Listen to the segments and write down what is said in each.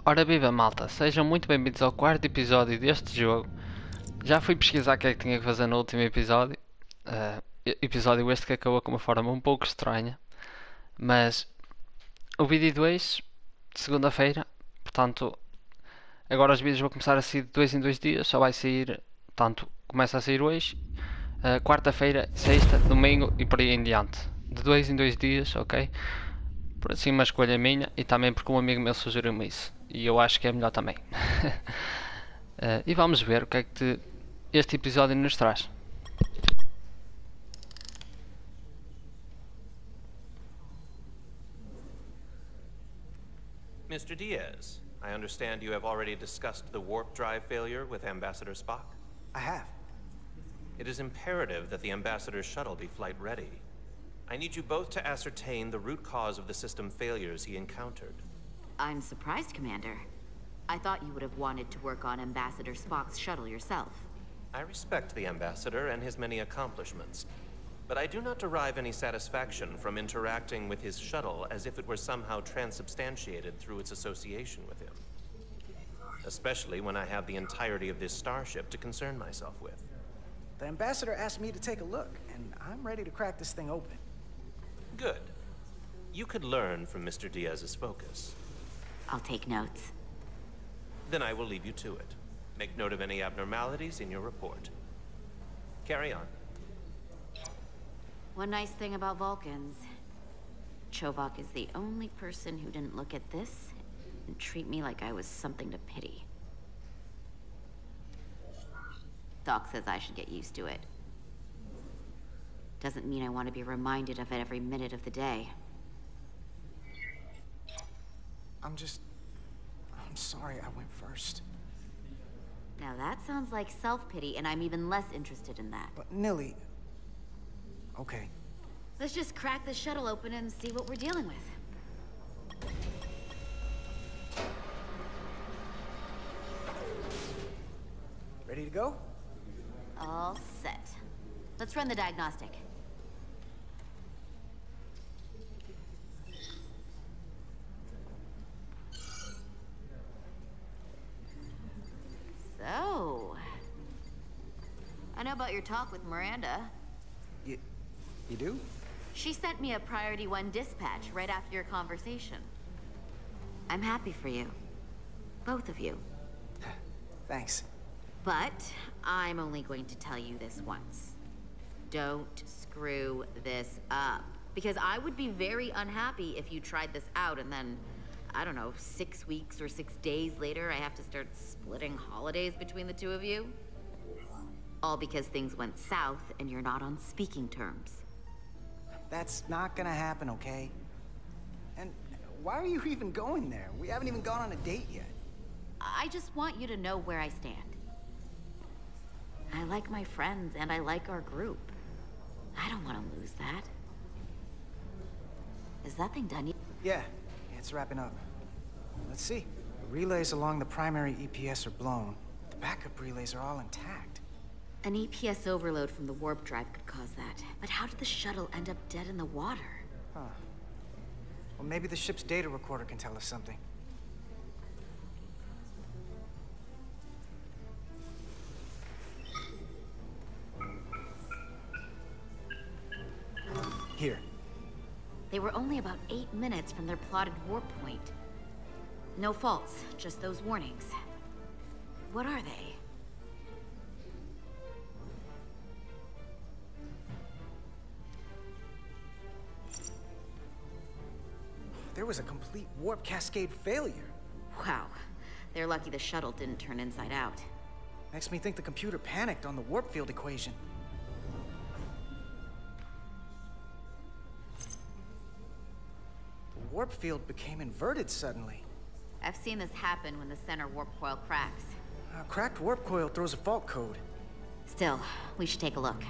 Ora viva malta, sejam muito bem-vindos ao quarto episódio deste jogo. Já fui pesquisar o que é que tinha que fazer no último episódio. Episódio este que acabou com uma forma um pouco estranha. Mas o vídeo 2, segunda-feira. Portanto, agora os vídeos vão começar a sair de 2 em 2 dias. Só vai sair, portanto, começa a sair hoje. Quarta-feira, sexta, domingo e por aí em diante. De 2 em 2 dias, ok? Por assim uma escolha minha e também porque um amigo meu sugeriu-me isso. E eu acho que é melhor também. E vamos ver o que é que este episódio nos traz. Mr. Diaz, I understand you have already discussed the warp drive failure with Ambassador Spock? I have. It is imperative that the Ambassador's shuttle be flight ready. I need you both to ascertain the root cause of the system failures he encountered. I'm surprised, Commander. I thought you would have wanted to work on Ambassador Spock's shuttle yourself. I respect the Ambassador and his many accomplishments, but I do not derive any satisfaction from interacting with his shuttle as if it were somehow transubstantiated through its association with him. Especially when I have the entirety of this starship to concern myself with. The Ambassador asked me to take a look, and I'm ready to crack this thing open. Good. You could learn from Mr. Diaz's focus. I'll take notes. Then I will leave you to it. Make note of any abnormalities in your report. Carry on. One nice thing about Vulcans. Chobok is the only person who didn't look at this and treat me like I was something to pity. Doc says I should get used to it. Doesn't mean I want to be reminded of it every minute of the day. I'm sorry I went first. Now that sounds like self-pity, and I'm even less interested in that. But Nilly... Okay. Let's just crack the shuttle open and see what we're dealing with. Ready to go? All set. Let's run the diagnostic. So... I know about your talk with Miranda. You do? She sent me a Priority 1 dispatch right after your conversation. I'm happy for you. Both of you. Thanks. But I'm only going to tell you this once. Don't screw this up. Because I would be very unhappy if you tried this out and then, I don't know, 6 weeks or 6 days later, I have to start splitting holidays between the two of you. All because things went south and you're not on speaking terms. That's not gonna happen, okay? And why are you even going there? We haven't even gone on a date yet. I just want you to know where I stand. I like my friends and I like our group. I don't want to lose that. Is that thing done yet? Yeah, it's wrapping up. Let's see. The relays along the primary EPS are blown. The backup relays are all intact. An EPS overload from the warp drive could cause that. But how did the shuttle end up dead in the water? Huh. Well, maybe the ship's data recorder can tell us something. Here. They were only about 8 minutes from their plotted warp point. No faults, just those warnings. What are they? There was a complete warp cascade failure. Wow. They're lucky the shuttle didn't turn inside out. Makes me think the computer panicked on the warp field equation. The warp field became inverted suddenly. I've seen this happen when the center warp coil cracks. A cracked warp coil throws a fault code. Still, we should take a look.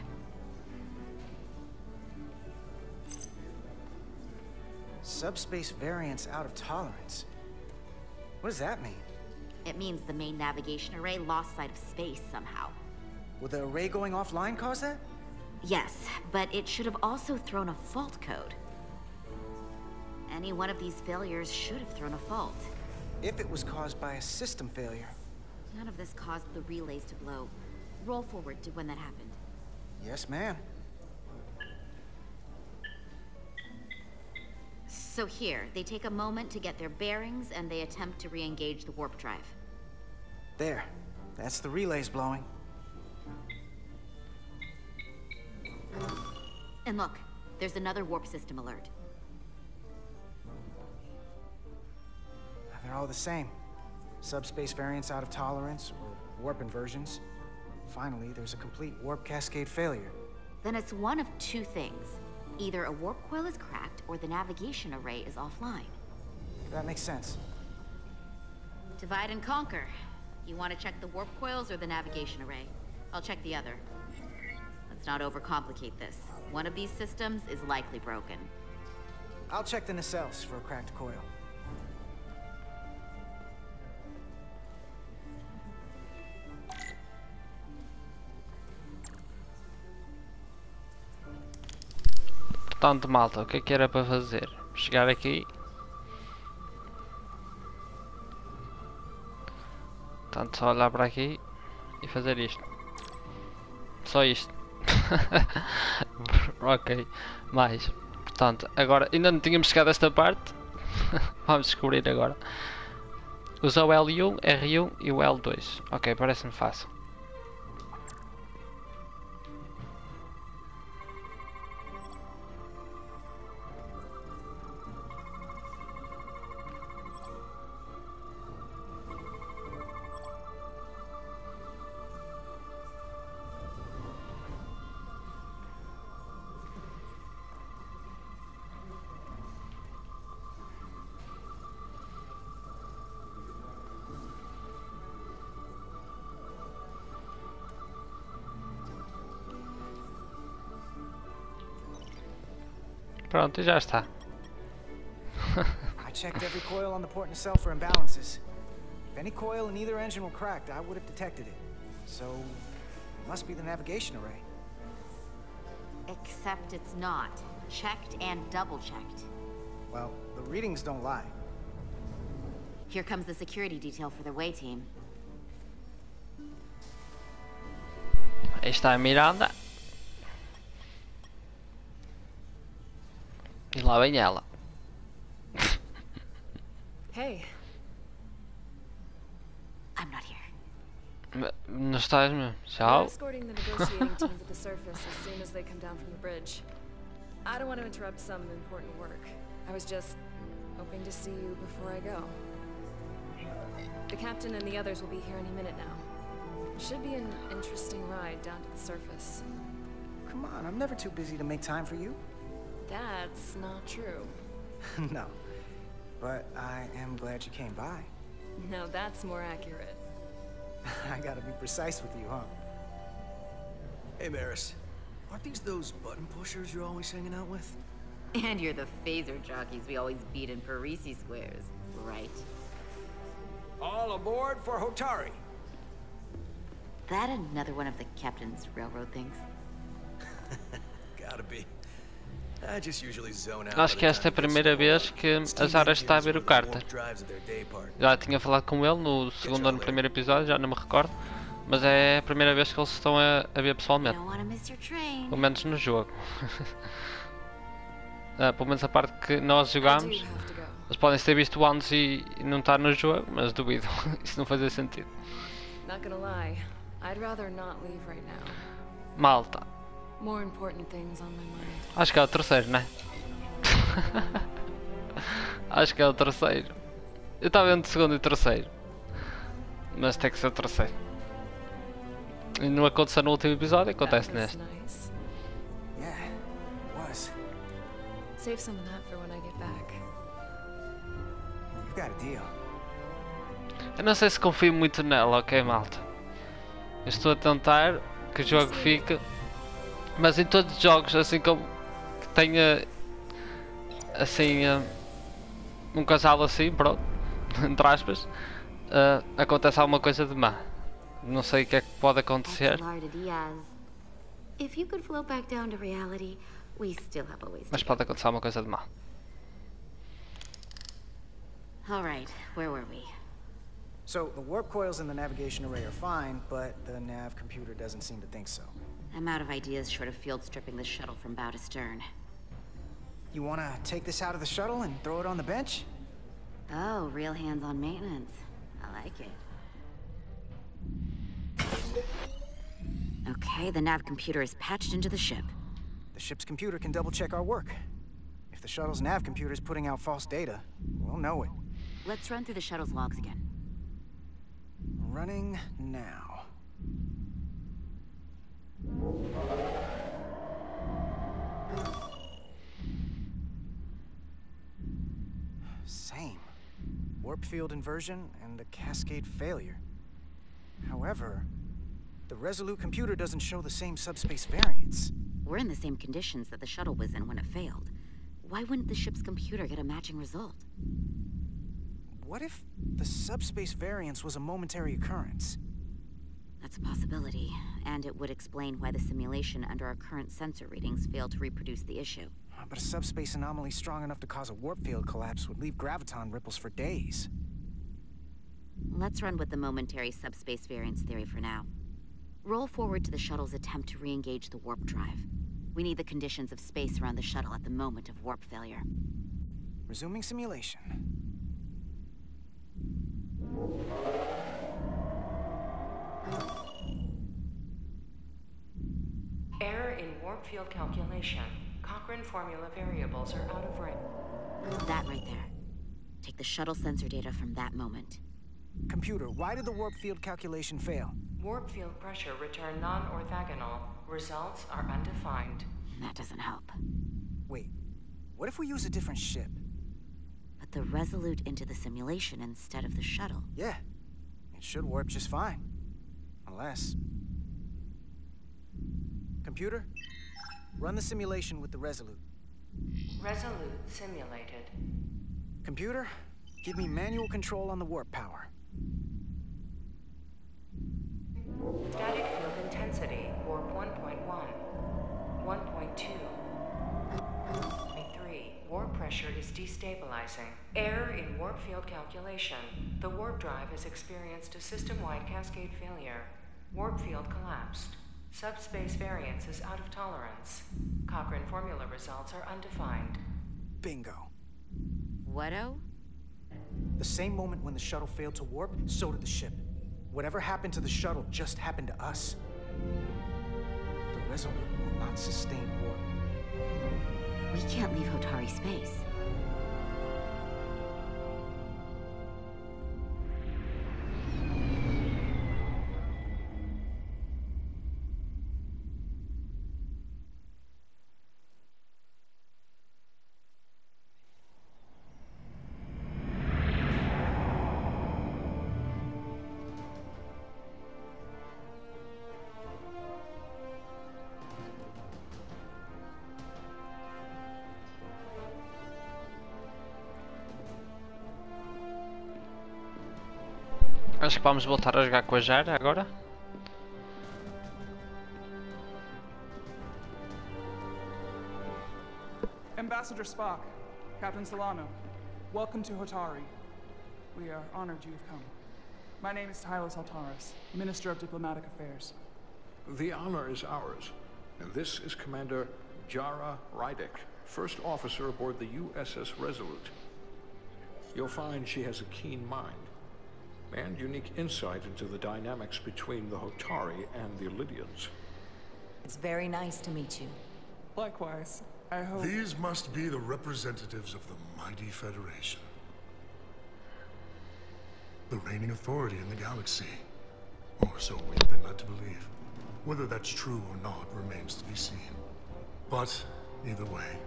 Subspace variance out of tolerance. What does that mean? It means the main navigation array lost sight of space somehow. Will the array going offline cause that? Yes, but it should have also thrown a fault code. Any one of these failures should have thrown a fault. if it was caused by a system failure. None of this caused the relays to blow. Roll forward to when that happened. Yes, ma'am. So here, they take a moment to get their bearings and they attempt to re-engage the warp drive. There. That's the relays blowing. And look, there's another warp system alert. They're all the same. Subspace variants out of tolerance, or warp inversions. Finally, there's a complete warp cascade failure. Then it's one of two things. Either a warp coil is cracked, or the navigation array is offline. That makes sense. Divide and conquer. You want to check the warp coils or the navigation array? I'll check the other. Let's not overcomplicate this. One of these systems is likely broken. I'll check the nacelles for a cracked coil. Portanto, malta, o que é que era para fazer? Chegar aqui. Portanto, só olhar para aqui e fazer isto. Só isto. Ok, mais. Portanto, agora ainda não tínhamos chegado a esta parte. Vamos descobrir agora. Usa o L1, R1 e o L2. Ok, parece-me fácil. Pronto, já está. I checked every coil on the port nacelle for imbalances. If any coil in either engine were cracked, I would have detected it. So, it must be the navigation array. Except it's not. Checked and double-checked. Well, the readings don't lie. Here comes the security detail for the way team. Aí está a Miranda. E lá vem ela. Hey. I'm not here. Não estás mesmo? We're Tchau. escorting the negotiating team to the surface as soon as they come down from the bridge. I don't want to interrupt some important work. I was just hoping to see you before I go. The captain and the others will be here any minute now. Should be an interesting ride down to the surface. Come on, I'm never too busy to make time for you. That's not true. No. But I am glad you came by. No, that's more accurate. I gotta be precise with you, huh? Hey, Maris. Aren't these those button pushers you're always hanging out with? And you're the phaser jockeys we always beat in Parisi squares, right? All aboard for Hotari. That another one of the captain's railroad things? Gotta be. I just usually zone out. Acho que esta é a primeira vez que a Zara está a ver o Carter. Já tinha falado com ele no segundo ou no primeiro episódio, já não me recordo. Mas é a primeira vez que eles estão a ver pessoalmente. Don't wanna miss your train. Pelo menos no jogo. Pelo menos a parte que nós jogámos. I do have to go. Eles podem ter visto antes e não estar no jogo, mas duvido. Isso não fazia sentido. Not gonna lie, I'd rather not leave right now. Malta. More important things on my mind. Acho que é o terceiro, né? Acho que é o terceiro. Eu estava entre o segundo e o terceiro. Mas tem que ser o terceiro. E não aconteceu no último episódio, acontece That was neste. nice. Yeah, it was. Save some of that for when I get back. You've got a deal. Eu não sei se confio muito nela, ok, malta? Eu estou a tentar que o jogo fique. Mas em todos os jogos, assim como que tenha assim um casal assim, pronto, entre aspas, acontece alguma coisa de má. Não sei o que é que pode acontecer, Larda Diaz. If you could float back down to reality, we still have a ways mas to pode acontecer alguma coisa de má. go. All right, where were we? So, the warp coils in the navigation array are fine, but the nav computer doesn't seem to think so. I'm out of ideas short of field stripping the shuttle from bow to stern. You wanna take this out of the shuttle and throw it on the bench? Oh, real hands-on maintenance. I like it. Okay, the nav computer is patched into the ship. The ship's computer can double-check our work. If the shuttle's nav computer is putting out false data, we'll know it. Let's run through the shuttle's logs again. Running now. Same. Warp field inversion and a cascade failure. However, the Resolute computer doesn't show the same subspace variance. We're in the same conditions that the shuttle was in when it failed. Why wouldn't the ship's computer get a matching result? What if the subspace variance was a momentary occurrence? That's a possibility, and it would explain why the simulation under our current sensor readings failed to reproduce the issue. But a subspace anomaly strong enough to cause a warp field collapse would leave graviton ripples for days. Let's run with the momentary subspace variance theory for now. Roll forward to the shuttle's attempt to re-engage the warp drive. We need the conditions of space around the shuttle at the moment of warp failure. Resuming simulation. Error in warp field calculation. Cochrane formula variables are out of range. That right there. Take the shuttle sensor data from that moment. Computer, why did the warp field calculation fail? Warp field pressure returned non-orthogonal. Results are undefined. That doesn't help. Wait, what if we use a different ship? Put the Resolute into the simulation instead of the shuttle. Yeah, it should warp just fine. Unless... Computer, run the simulation with the Resolute. Resolute simulated. Computer, give me manual control on the warp power. Static field intensity, warp 1.1. 1.2. 3. Warp pressure is destabilizing. Error in warp field calculation. The warp drive has experienced a system-wide cascade failure. Warp field collapsed. Subspace variance is out of tolerance. Cochrane formula results are undefined. Bingo. What-o? The same moment when the shuttle failed to warp, so did the ship. Whatever happened to the shuttle just happened to us. The Resolute will not sustain warp. We can't leave Hotari space. Acho que vamos voltar a jogar com a Jara agora. Ambassador Spock, Captain Solano, welcome to Hotari. We are honored you have come. My name is Tylos Altaris, Minister of Diplomatic Affairs. The honor is ours, and this is Commander Jara Rydick, first officer aboard the USS Resolute. You'll find she has a keen mind, and unique insight into the dynamics between the Hotari and the Illydians. It's very nice to meet you. Likewise, I hope... These must be the representatives of the mighty Federation. The reigning authority in the galaxy. Or so we've been led to believe. Whether that's true or not remains to be seen. But, either way,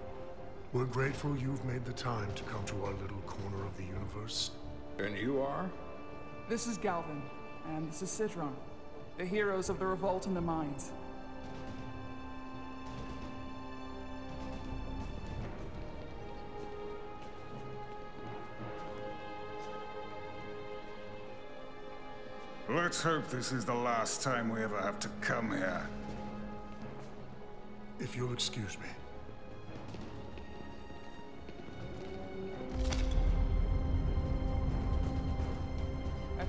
we're grateful you've made the time to come to our little corner of the universe. And you are? This is Galvin, and this is Citron, the heroes of the revolt in the mines. Let's hope this is the last time we ever have to come here. If you'll excuse me.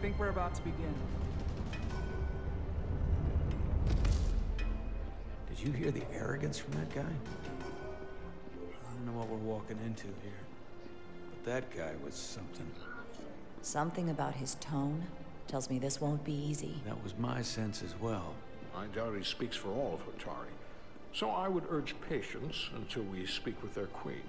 think we're about to begin. Did you hear the arrogance from that guy? I don't know what we're walking into here, but that guy was something. Something about his tone tells me this won't be easy. That was my sense as well. I doubt he speaks for all of Hotari, so I would urge patience until we speak with their queen.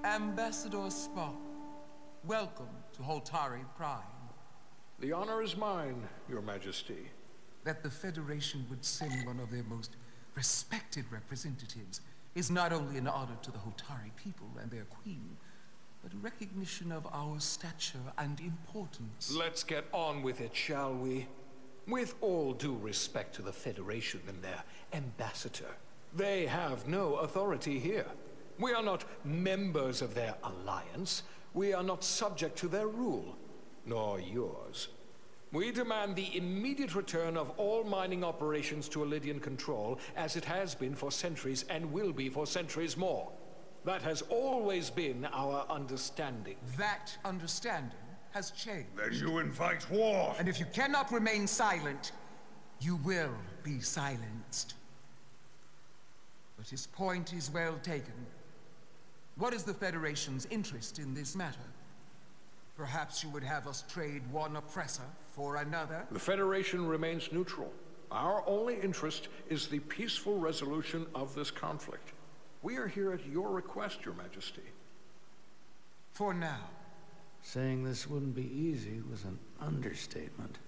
Ambassador Spock, welcome to Hotari Prime. The honor is mine, Your Majesty. That the Federation would send one of their most respected representatives is not only an honor to the Hotari people and their queen, but a recognition of our stature and importance. Let's get on with it, shall we? With all due respect to the Federation and their ambassador, they have no authority here. We are not members of their alliance. We are not subject to their rule, nor yours. We demand the immediate return of all mining operations to Elydian control, as it has been for centuries and will be for centuries more. That has always been our understanding. That understanding has changed. Then you invite war. And if you cannot remain silent, you will be silenced. But his point is well taken. What is the Federation's interest in this matter? Perhaps you would have us trade one oppressor for another? The Federation remains neutral. Our only interest is the peaceful resolution of this conflict. We are here at your request, Your Majesty. For now. Saying this wouldn't be easy was an understatement.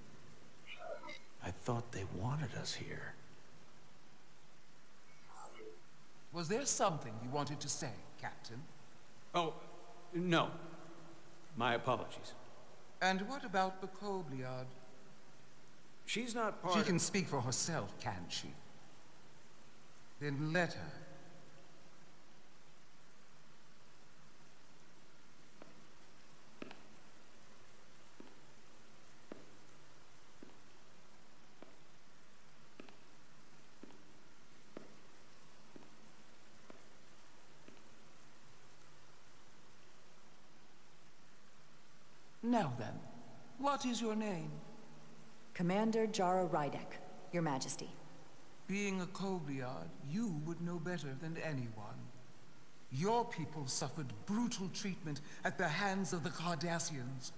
I thought they wanted us here. Was there something you wanted to say, Captain? Oh, no. My apologies. And what about the Kobliad? She's not part She of... can speak for herself, can't she? Then let her. Now then, what is your name? Commander Jara Rydek, Your Majesty. Being a Kobliad, you would know better than anyone. Your people suffered brutal treatment at the hands of the Cardassians.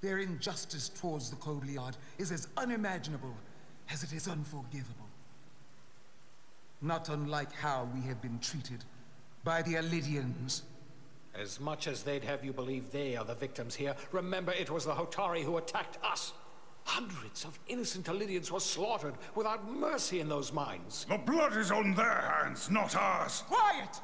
Their injustice towards the Kobliad is as unimaginable as it is unforgivable. Not unlike how we have been treated by the Elydians. As much as they'd have you believe they are the victims here, remember it was the Hotari who attacked us. Hundreds of innocent Elydians were slaughtered without mercy in those mines. The blood is on their hands, not ours. Quiet!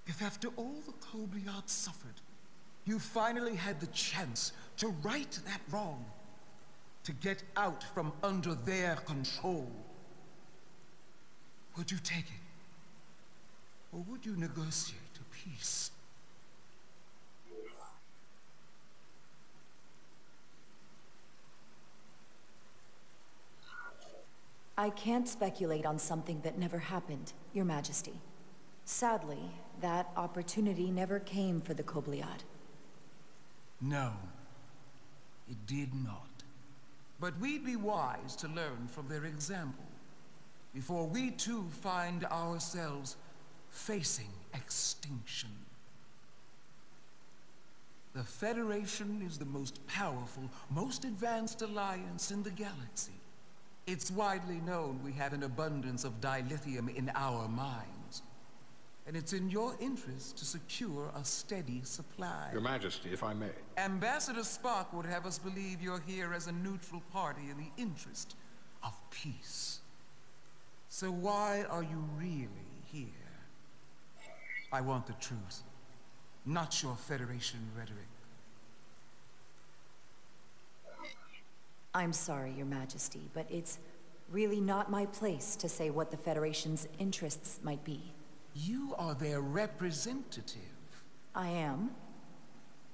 If after all the Kobliad suffered, you finally had the chance to right that wrong, to get out from under their control, would you take it? Or would you negotiate a peace? I can't speculate on something that never happened, Your Majesty. Sadly, that opportunity never came for the Kobliad. No, it did not. But we'd be wise to learn from their example, before we too find ourselves facing extinction. The Federation is the most powerful, most advanced alliance in the galaxy. It's widely known we have an abundance of dilithium in our mines. And it's in your interest to secure a steady supply. Your Majesty, if I may. Ambassador Spock would have us believe you're here as a neutral party in the interest of peace. So why are you really here? I want the truth, not your Federation rhetoric. I'm sorry, Your Majesty, but it's really not my place to say what the Federation's interests might be. You are their representative. I am.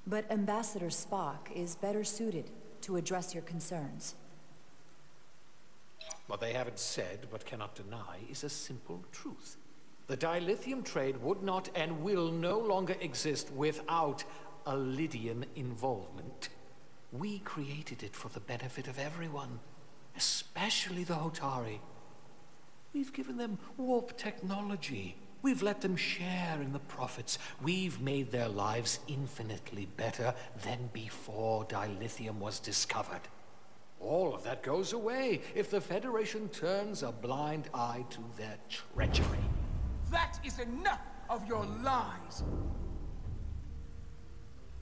But Ambassador Spock is better suited to address your concerns. What they haven't said, but cannot deny, is a simple truth. The dilithium trade would not and will no longer exist without a Lydian involvement. We created it for the benefit of everyone, especially the Hotari. We've given them warp technology. We've let them share in the profits. We've made their lives infinitely better than before dilithium was discovered. All of that goes away if the Federation turns a blind eye to their treachery. That is enough of your lies!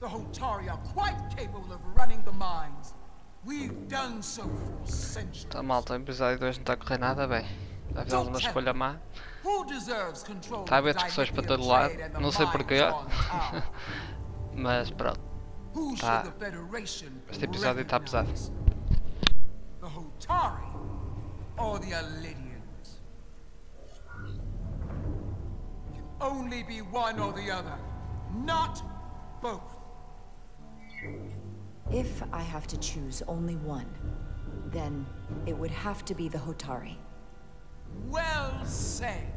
The Hotari are quite capable of running the mines. We've done so for centuries. Tá, malta, o episódio 2 não está a correr nada bem. Está a fazer alguma escolha má. Está a haver discussões para todo lado. Não sei porquê. Mas pronto. Tá. Este episódio está pesado. The Hotari or the Lydians? Can only be one or the other, not both. If I have to choose only one, then it would have to be the Hotari. Well said.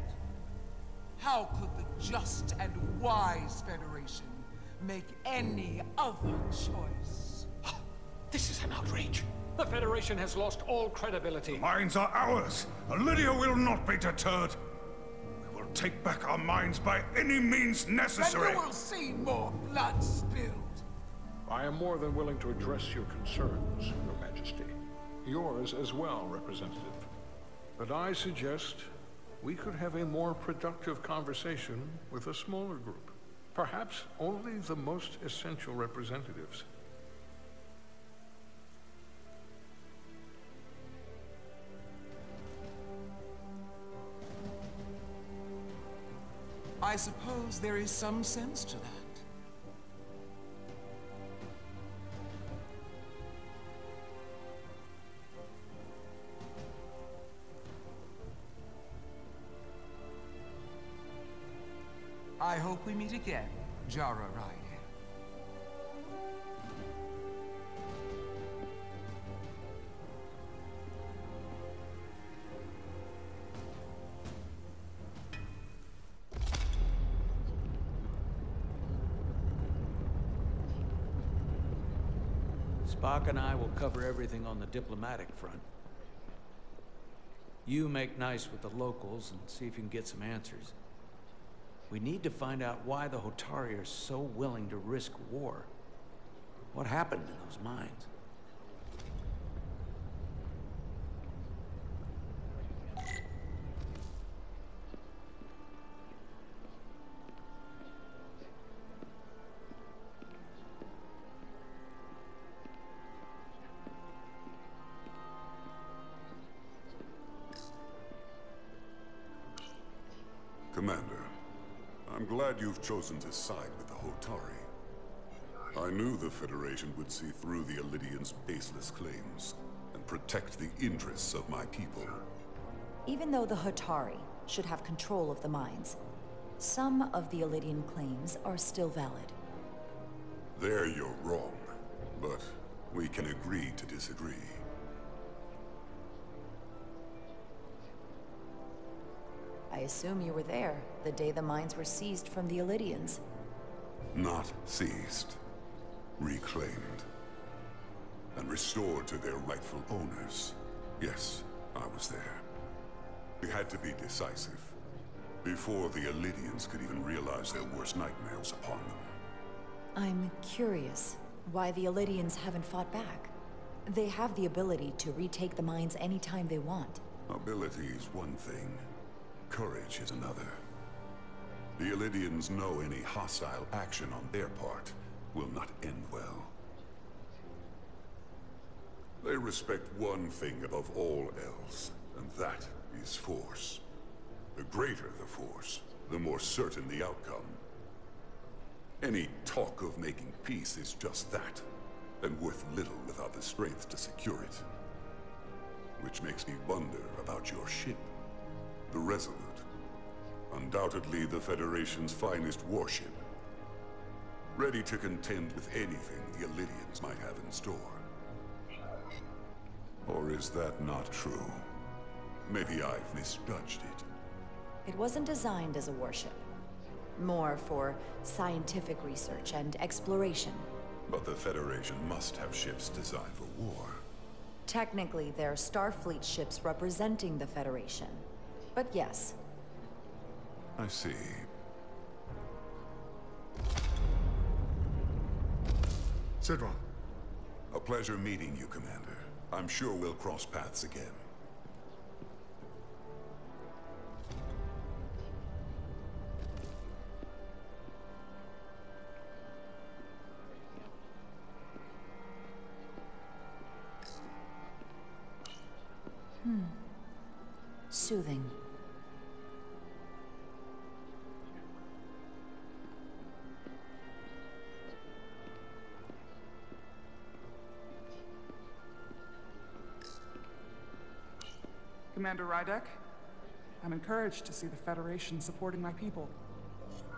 How could the just and wise Federation make any other choice? This is an outrage. The Federation has lost all credibility. The mines are ours. Lydia will not be deterred. We will take back our mines by any means necessary. And you will see more blood spilled. I am more than willing to address your concerns, Your Majesty. Yours as well, Representative. But I suggest we could have a more productive conversation with a smaller group. Perhaps only the most essential representatives. I suppose there is some sense to that. I hope we meet again, Jara Ryder. Spock and I will cover everything on the diplomatic front. You make nice with the locals and see if you can get some answers. We need to find out why the Hotari are so willing to risk war. What happened in those mines? Commander, I'm glad you've chosen to side with the Hotari. I knew the Federation would see through the Elydians' baseless claims and protect the interests of my people. Even though the Hotari should have control of the mines, some of the Elydian claims are still valid. There you're wrong, but we can agree to disagree. I assume you were there the day the mines were seized from the Elydians. Not seized. Reclaimed. And restored to their rightful owners. Yes, I was there. We had to be decisive. Before the Elydians could even realize their worst nightmares upon them. I'm curious why the Elydians haven't fought back. They have the ability to retake the mines anytime they want. Ability is one thing. Courage is another. The Elydians know any hostile action on their part will not end well. They respect one thing above all else, and that is force. The greater the force, the more certain the outcome. Any talk of making peace is just that, and worth little without the strength to secure it. Which makes me wonder about your ship, the Resolute. Undoubtedly the Federation's finest warship. Ready to contend with anything the Elydians might have in store. Or is that not true? Maybe I've misjudged it. It wasn't designed as a warship. More for scientific research and exploration. But the Federation must have ships designed for war. Technically, they're Starfleet ships representing the Federation. But yes. I see. Sidron. A pleasure meeting you, Commander. I'm sure we'll cross paths again. Soothing. Commander Rydek, I'm encouraged to see the Federation supporting my people.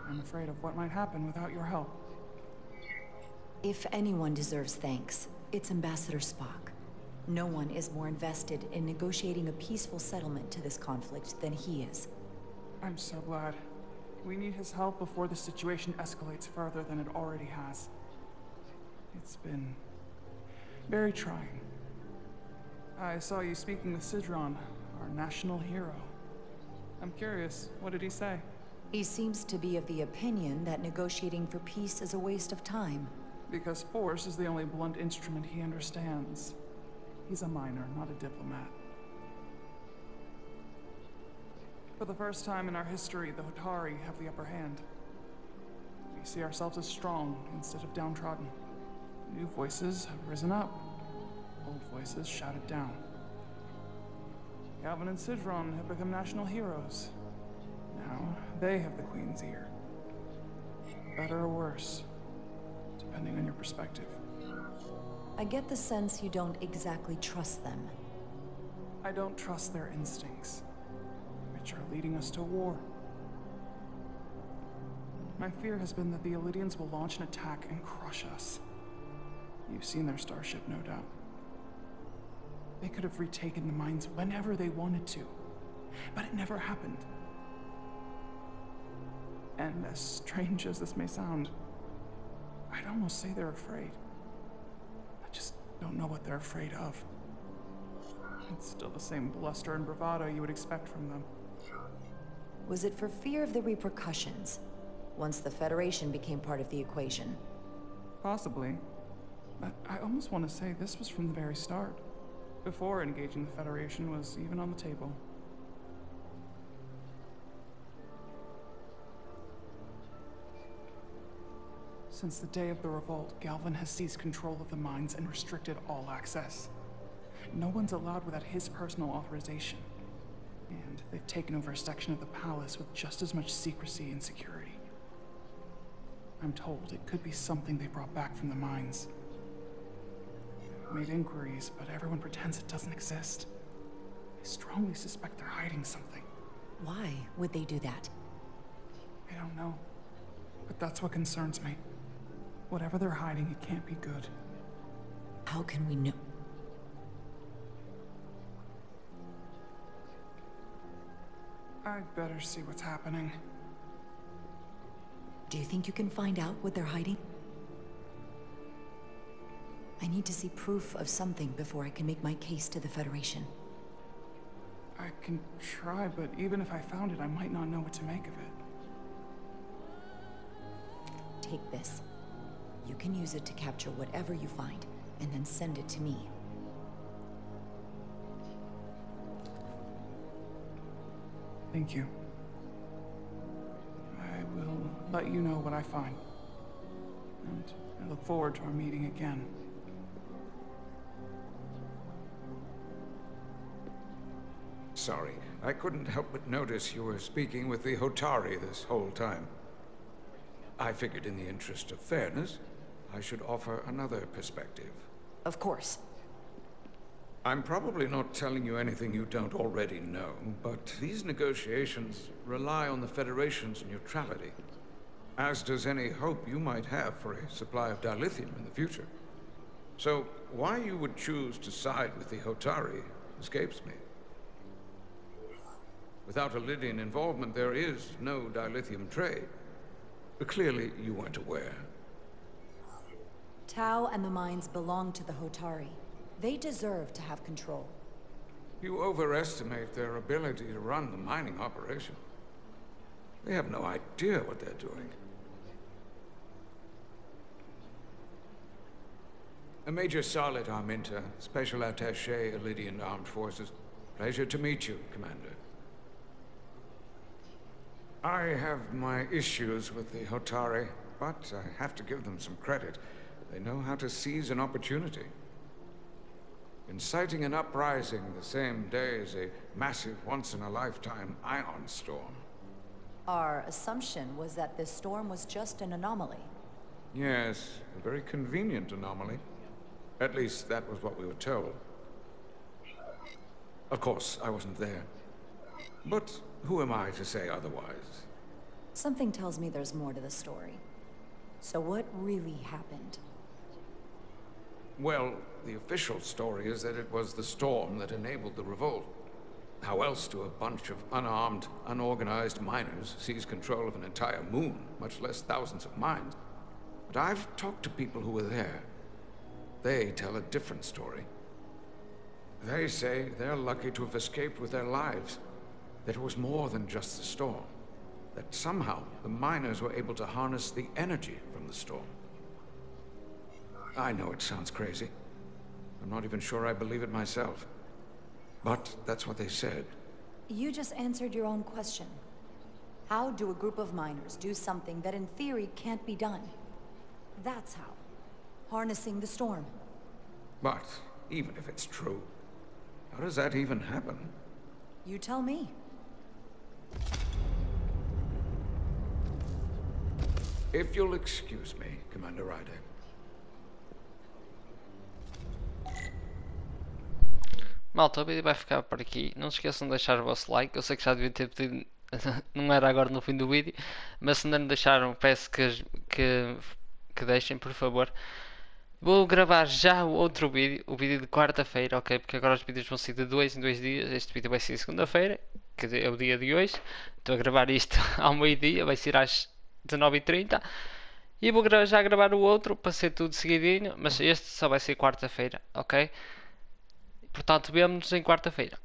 I'm afraid of what might happen without your help. If anyone deserves thanks, it's Ambassador Spock. No one is more invested in negotiating a peaceful settlement to this conflict than he is. I'm so glad. We need his help before the situation escalates further than it already has. It's been very trying. I saw you speaking with Sidron, our national hero. I'm curious, what did he say? He seems to be of the opinion that negotiating for peace is a waste of time. Because force is the only blunt instrument he understands. He's a miner, not a diplomat. For the first time in our history, the Hotari have the upper hand. We see ourselves as strong instead of downtrodden. New voices have risen up. Old voices shouted down. Galvin and Sidron have become national heroes. Now, they have the Queen's ear. Better or worse, depending on your perspective. I get the sense you don't exactly trust them. I don't trust their instincts, which are leading us to war. My fear has been that the Elydians will launch an attack and crush us. You've seen their starship, no doubt. They could have retaken the mines whenever they wanted to, but it never happened. And as strange as this may sound, I'd almost say they're afraid. I just don't know what they're afraid of. It's still the same bluster and bravado you would expect from them. Was it for fear of the repercussions, once the Federation became part of the equation? Possibly. But I almost want to say this was from the very start, before engaging the Federation was even on the table. Since the day of the revolt, Galvin has seized control of the mines and restricted all access. No one's allowed without his personal authorization. And they've taken over a section of the palace with just as much secrecy and security. I'm told it could be something they brought back from the mines. I've made inquiries, but everyone pretends it doesn't exist. I strongly suspect they're hiding something. Why would they do that? I don't know. But that's what concerns me. Whatever they're hiding, it can't be good. How can we know? I'd better see what's happening. Do you think you can find out what they're hiding? I need to see proof of something before I can make my case to the Federation. I can try, but even if I found it, I might not know what to make of it. Take this. You can use it to capture whatever you find, and then send it to me. Thank you. I will let you know what I find. And I look forward to our meeting again. Sorry, I couldn't help but notice you were speaking with the Hotari this whole time. I figured in the interest of fairness, I should offer another perspective. Of course. I'm probably not telling you anything you don't already know, but these negotiations rely on the Federation's neutrality, as does any hope you might have for a supply of dilithium in the future. So, why you would choose to side with the Hotari escapes me. Without Lydian involvement, there is no dilithium trade. But clearly, you weren't aware. Tau and the mines belong to the Hotari. They deserve to have control. You overestimate their ability to run the mining operation. They have no idea what they're doing. Major Salit Arminta, Special Attaché, Lydian Armed Forces. Pleasure to meet you, Commander. I have my issues with the Hotari, but I have to give them some credit. They know how to seize an opportunity. Inciting an uprising the same day as a massive, once-in-a-lifetime ion storm. Our assumption was that this storm was just an anomaly. Yes, a very convenient anomaly. At least that was what we were told. Of course, I wasn't there. But who am I to say otherwise? Something tells me there's more to the story. So what really happened? Well, the official story is that it was the storm that enabled the revolt. How else do a bunch of unarmed, unorganized miners seize control of an entire moon, much less thousands of mines? But I've talked to people who were there. They tell a different story. They say they're lucky to have escaped with their lives. That it was more than just the storm. That somehow the miners were able to harness the energy from the storm. I know it sounds crazy. I'm not even sure I believe it myself. But that's what they said. You just answered your own question. How do a group of miners do something that in theory can't be done? That's how. Harnessing the storm. But even if it's true, how does that even happen? You tell me. If you'll excuse me, Commander Ryder. Malta, o vídeo vai ficar por aqui. Não se esqueçam de deixar o vosso like. Eu sei que já devia ter pedido, não era agora no fim do vídeo, mas se ainda não deixaram, peço que deixem, por favor. Vou gravar já o outro vídeo, o vídeo de quarta-feira, ok? Porque agora os vídeos vão ser de 2 em 2 dias. Este vídeo vai ser segunda-feira, quer dizer, é o dia de hoje. Estou a gravar isto ao meio-dia, vai ser às 19h30. E vou já gravar o outro para ser tudo seguidinho, mas este só vai ser quarta-feira, ok? Portanto, vemo-nos em quarta-feira.